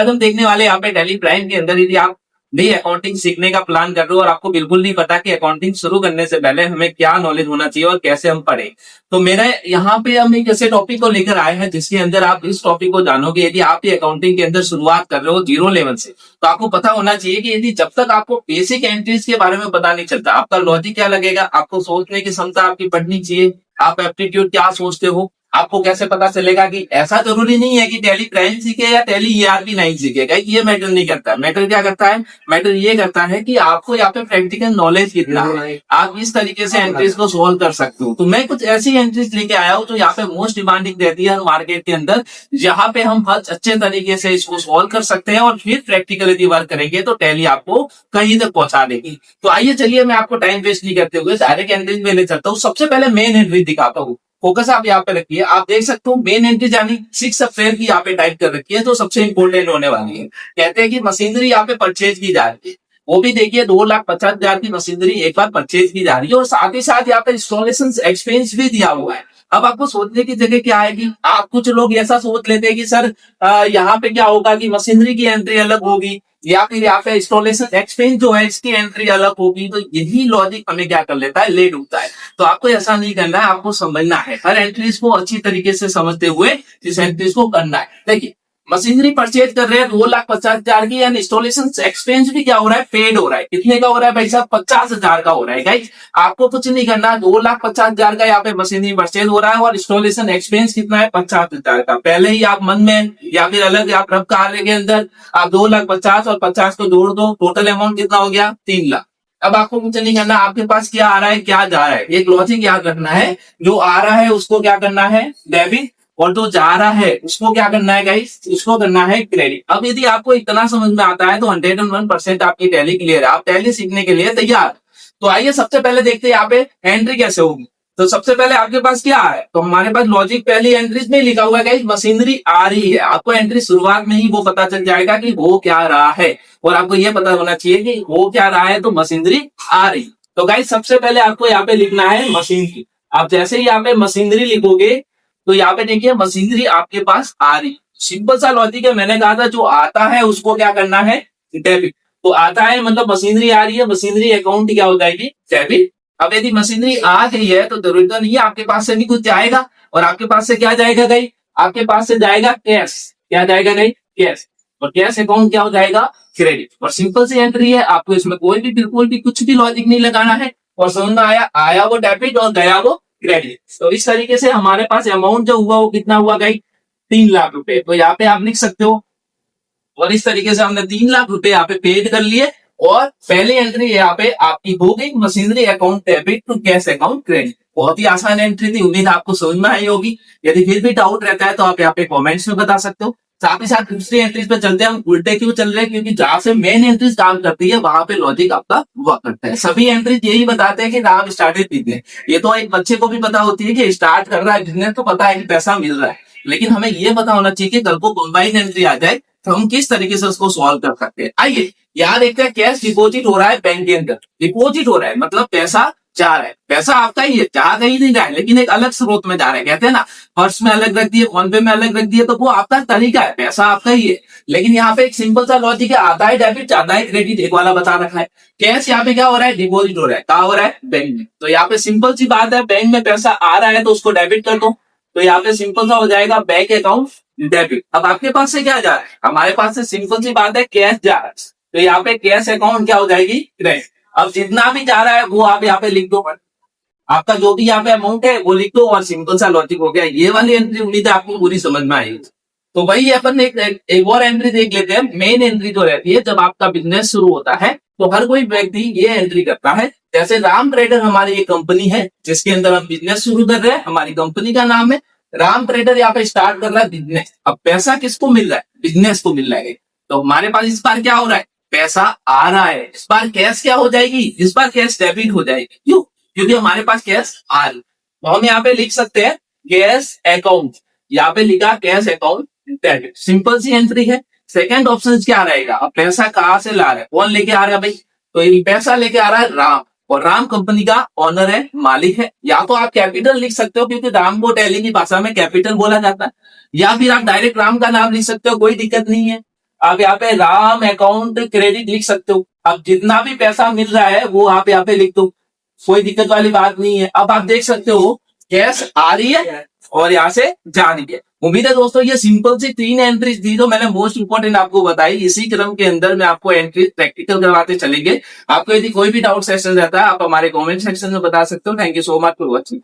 आज हम देखने वाले यहाँ पे टैली प्राइम के अंदर, यदि आप भी अकाउंटिंग सीखने का प्लान कर रहे हो और आपको बिल्कुल नहीं पता कि अकाउंटिंग शुरू करने से पहले हमें क्या नॉलेज होना चाहिए और कैसे हम पढ़े, तो मेरा यहाँ पे हम एक ऐसे टॉपिक को लेकर आए हैं जिसके अंदर आप इस टॉपिक को जानोगे। यदि आप ये अकाउंटिंग के अंदर शुरुआत कर रहे हो 0 लेवल से, तो आपको पता होना चाहिए कि यदि जब तक आपको बेसिक एंट्रीज के बारे में पता नहीं चलता, आपका लॉजिक क्या लगेगा, आपको सोचने की क्षमता आपकी बढ़नी चाहिए, आप एप्टीट्यूड क्या सोचते हो, आपको कैसे पता चलेगा कि ऐसा जरूरी नहीं है कि टैली प्राइम सीखे या टैली ERP 9 सीखेगा, ये मैटर नहीं करता। मैटर क्या करता है, मैटर ये करता है कि आपको यहाँ पे प्रैक्टिकल नॉलेज कितना है, आप इस तरीके से एंट्रीज को सोल्व कर सकते हो। तो मैं कुछ ऐसी एंट्रीज लेके आया हूँ जो यहाँ पे मोस्ट डिमांडिंग रहती है मार्केट के अंदर, जहाँ पे हम बहुत अच्छे तरीके से इसको सोल्व कर सकते हैं और फिर प्रैक्टिकल यदि वर्क करेंगे तो टैली आपको कहीं तक पहुंचा देगी। तो आइए चलिए, मैं आपको टाइम वेस्ट नहीं करते हुए डायरेक्ट एंट्रीज में ले चलता हूँ। सबसे पहले मेन एंट्री दिखाता हूँ, फोकस आप यहाँ पे रखिए। आप देख सकते हो मेन एंट्री यानी 6 अप्रैल की यहाँ पे टाइप कर रखी है, तो सबसे इंपोर्टेंट होने वाली है। कहते हैं कि मशीनरी यहाँ पे परचेज की जा रही है, वो भी देखिए 2,50,000 की मशीनरी एक बार परचेज की जा रही है और साथ ही साथ यहाँ पे इंस्टॉलेशन एक्सपेंस भी दिया हुआ है। अब आपको सोचने की जगह क्या आएगी, आप कुछ लोग ऐसा सोच लेते हैं कि सर यहाँ पे क्या होगा कि मशीनरी की एंट्री अलग होगी या फिर यहाँ पे इंस्टॉलेशन एक्सपेंस जो है इसकी एंट्री अलग होगी, तो यही लॉजिक हमें क्या कर लेता है, लेट होता है। तो आपको ऐसा नहीं करना है, आपको समझना है, हर एंट्रीज को अच्छी तरीके से समझते हुए इस एंट्रीज को करना है। देखिए मशीनरी परचेज कर रहे हैं 2,50,000 की, एंड इंस्टॉलेशन एक्सपेंस भी क्या हो रहा है, पेड हो रहा है। कितने का हो रहा है भाई साहब, 50,000 का हो रहा है। गाइस आपको कुछ नहीं करना, 2,50,000 का यहाँ पे मशीनरी परचेज हो रहा है और इंस्टॉलेशन एक्सपेंस कितना है, 50,000 का। पहले ही आप मन में या फिर अलग आप रफ कार्य के अंदर आप 2,50,000 और 50 को जोड़ दो, टोटल अमाउंट कितना हो गया, 3 लाख। अब आपको कुछ नहीं करना, आपके पास क्या आ रहा है क्या जा रहा है, एक लॉजिक याद रखना है। जो आ रहा है उसको क्या करना है, डेबिट, और जो जा रहा है उसको क्या करना है गाइस, उसको करना है क्रेडिट। अब यदि आपको इतना समझ में आता है तो 101% आपकी टैली क्लियर है, आप टैली सीखने के लिए तैयार। तो आइए सबसे पहले देखते हैं यहाँ पे एंट्री कैसे होगी। तो सबसे पहले आपके पास क्या है, तो हमारे पास लॉजिक पहली एंट्रीज में लिखा हुआ है गाइस, मशीनरी आ रही है। आपको एंट्री शुरुआत में ही वो पता चल जाएगा कि वो क्या रहा है, और आपको ये पता होना चाहिए कि वो क्या रहा है, तो मशीनरी आ रही। तो गाइस सबसे पहले आपको यहाँ पे लिखना है मशीनरी। आप जैसे ही यहाँ पे मशीनरी लिखोगे तो यहाँ पे देखिए मशीनरी आपके पास आ रही। सिंपल सा लॉजिक है, मैंने कहा था जो आता है उसको क्या करना है, डेबिट। तो आता है मतलब मशीनरी आ रही है, मशीनरी अकाउंट क्या हो जाएगी, डेबिट। अब यदि मशीनरी आ गई है तो जरूरत नहीं है आपके पास से भी कुछ जाएगा, और आपके पास से क्या जाएगा गई, आपके पास से जाएगा कैश। क्या जाएगा गई, कैश। और कैश अकाउंट क्या हो जाएगा, क्रेडिट। और सिंपल सी एंट्री है, आपको इसमें कोई भी बिल्कुल भी कुछ भी लॉजिक नहीं लगाना है। और समझ में आया, आया वो डेबिट और गया वो क्रेडिट। तो इस तरीके से हमारे पास अमाउंट जो हुआ वो कितना हुआ गई, 3 लाख रुपए। तो यहाँ पे आप लिख सकते हो, और इस तरीके से हमने 3 लाख रुपए यहाँ पे पेड कर लिए। और पहली एंट्री यहाँ पे आपकी हो गई, machinery account debit to cash account credit. बहुत ही आसान एंट्री थी, उम्मीद आपको समझ में आई होगी। यदि फिर भी डाउट रहता है तो आप यहाँ पे कमेंट्स में बता सकते हो। साथ ही साथ दूसरी एंट्रीज पे चलते हैं। हम उल्टे क्यों चल रहे हैं, क्योंकि जहां से मेन एंट्रीज काम करती है वहां पे लॉजिक आपका वर्क करता है। सभी एंट्रीज यही बताते हैं कि नाम स्टार्टेड बिजनेस। ये तो एक बच्चे को भी पता होती है कि स्टार्ट कर रहा है बिजनेस, तो पता है कि पैसा मिल रहा है, लेकिन हमें ये पता होना चाहिए कि कल को कंबाइन एंट्री आ जाए तो हम किस तरीके से उसको सॉल्व कर सकते हैं। आइए यहाँ देखते हैं, कैश डिपॉजिट हो रहा है बैंक के अंदर। डिपॉजिट हो रहा है मतलब पैसा जा रहा है, पैसा आपका ही है, जा कहीं नहीं रहा है, लेकिन एक अलग स्रोत में जा रहा है। कहते हैं ना, पर्स में अलग रख दिए, फोन पे में अलग रख दिए, तो वो आपका तरीका है, पैसा आपका ही है। लेकिन यहाँ पे एक सिंपल सा लॉजिक है, आता है डेबिट, जाता है क्रेडिट, एक वाला बता रखा है। कैश यहाँ पे क्या हो रहा है, डिपॉजिट हो रहा है, कहा हो रहा है, बैंक में। तो यहाँ पे सिंपल सी बात है, बैंक में पैसा आ रहा है तो उसको डेबिट कर दो। तो यहाँ पे सिंपल सा हो जाएगा बैंक अकाउंट डेबिट। अब आपके पास से क्या जा रहा है, हमारे पास से सिंपल सी बात है, कैश जा रहा है, तो यहाँ पे कैश अकाउंट क्या हो जाएगी, क्रेडिट। अब जितना भी जा रहा है वो आप यहाँ पे लिख दो, आपका जो भी यहाँ पे अमाउंट है वो लिख दो, और सिंपल सा लॉजिक हो गया। ये वाली एंट्री उम्मीद है आपको पूरी समझ में आएगी। तो वही अपन एक और एंट्री देख लेते हैं। मेन एंट्री जो रहती है, जब आपका बिजनेस शुरू होता है तो हर कोई व्यक्ति ये एंट्री करता है। जैसे राम ट्रेडर हमारी एक कंपनी है जिसके अंदर हम बिजनेस शुरू कर रहे हैं, हमारी कंपनी का नाम है राम ट्रेडर। यहाँ पे स्टार्ट कर रहा है बिजनेस। अब पैसा किसको मिल रहा है, बिजनेस को मिल रहा है। तो हमारे पास इस बार क्या हो रहा है, पैसा आ रहा है। इस बार कैश क्या हो जाएगी, इस बार कैश डेबिट हो जाएगी। क्यों, क्योंकि हमारे पास कैश आ रही। तो हम यहाँ पे लिख सकते हैं कैश अकाउंट, यहाँ पे लिखा कैश अकाउंट डेबिट। सिंपल सी एंट्री है। सेकंड ऑप्शन क्या रहेगा, अब पैसा कहाँ से ला रहा है, कौन लेके आ रहा है भाई, तो ये पैसा लेके आ रहा है राम, और राम कंपनी का ऑनर है, मालिक है। या तो आप कैपिटल लिख सकते हो, क्योंकि राम को टैली की भाषा में कैपिटल बोला जाता है, या फिर आप डायरेक्ट राम का नाम लिख सकते हो, कोई दिक्कत नहीं है। आप यहाँ पे राम अकाउंट क्रेडिट लिख सकते हो। अब जितना भी पैसा मिल रहा है वो आप यहाँ पे लिख दो, कोई दिक्कत वाली बात नहीं है। अब आप देख सकते हो कैश आ रही है और यहाँ से जा रही है। उम्मीद है दोस्तों ये सिंपल सी 3 एंट्रीज दी, तो मैंने मोस्ट इंपोर्टेंट आपको बताई। इसी क्रम के अंदर मैं आपको एंट्री प्रैक्टिकल करवाते चलेंगे। आपको यदि कोई भी डाउट सेशन रहता है आप हमारे कमेंट सेक्शन में बता सकते हो। Thank you so much for watching.